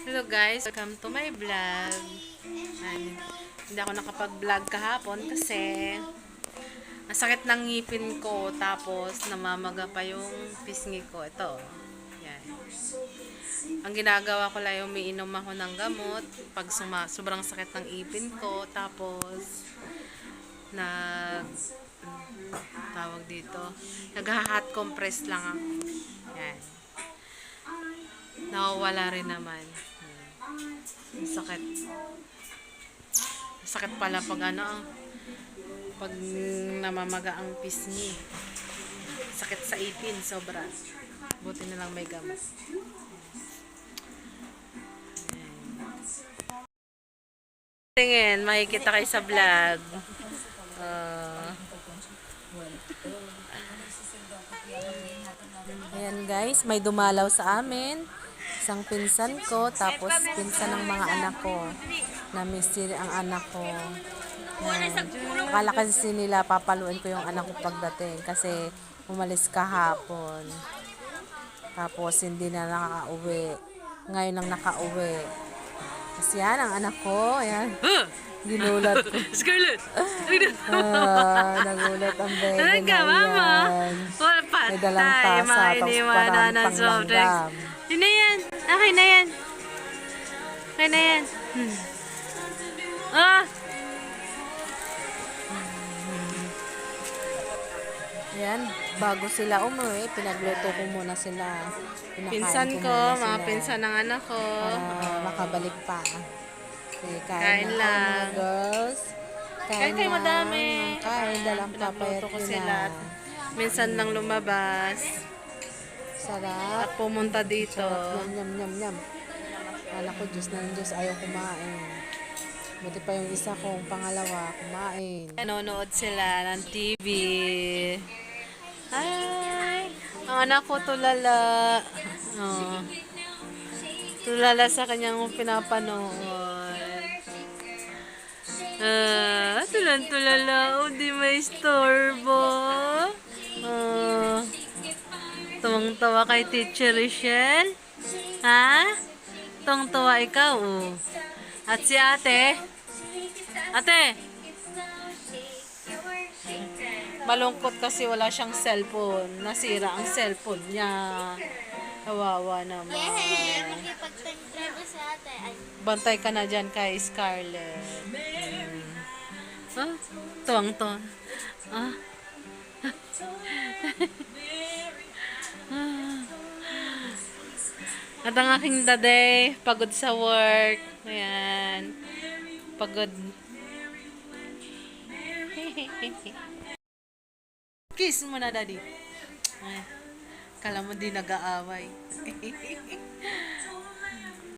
Hello guys, welcome to my vlog. And, hindi ako nakapag-vlog kahapon kasi ang sakit ng ngipin ko tapos namamaga pa yung pisngi ko. Ito. Yan. Ang ginagawa ko lang yung umiinom ako ng gamot pag sobrang sakit ng ipin ko tapos nag tawag dito nagha-hot compress lang ako. Yan. Nawawala rin naman. Ang sakit. Sakit pala pag pag namamaga ang pisngi. Sakit sa ipin, sobra. Buti na lang may gamot. Tingin, makikita kayo sa vlog. Ayan guys, may dumalaw sa amin. Isang pinsan ko, tapos pinsan ng mga anak ko. Na-mystery ang anak ko. Akala kasi nila papaluin ko yung anak ko pagdating kasi umalis kahapon. Tapos hindi na nakauwi. Ngayon lang nakauwi. Kasi yan ang anak ko. Ayan. Ginulat ko. Scarlett! Nagulat ang baby na Talaga, mama? yan. May dalang tasa, tapos parang panglanggam. Yun na yan. Okay na yan. Okay na yan. Ah! Yan, bago sila umuwi, pinagluto ko muna sila. Pinakain Pinsan ko, muna mga sila pinsan ng anak ko. para makabalik pa. Okay, Kain kain na lang. mga girls. Kain kayo na. madami. Kain, dalang papayat Pinagluto ko ko sila. na. Minsan lang lumabas. Sarap. At pumunta dito. Yum, yum, yum, yum. Kala ko, Diyos na ng Diyos, ayaw kumain. Buti pa yung isa kong pangalawa, kumain. Nanonood sila ng TV. Ay! Ang anak ko tulala. Oh. Tulala sa kanyang pinapanood. Tulala. O, di may istorbo. Tuwang-tawa kay Teacher Richelle. Ha? Tuwang-tawa ikaw, oh. At si ate? Ate! Malungkot kasi wala siyang cellphone. Nasira ang cellphone niya. Kawawa naman. Makipagtantra na sa ate. Ay, Bantay ka na dyan kay Scarlett. Ah, tuwang-tuwa. Ah. At ang aking daday, pagod sa work. Ayan. Pagod. Kiss mo na, daddy. Ay, kala mo di nag-aaway.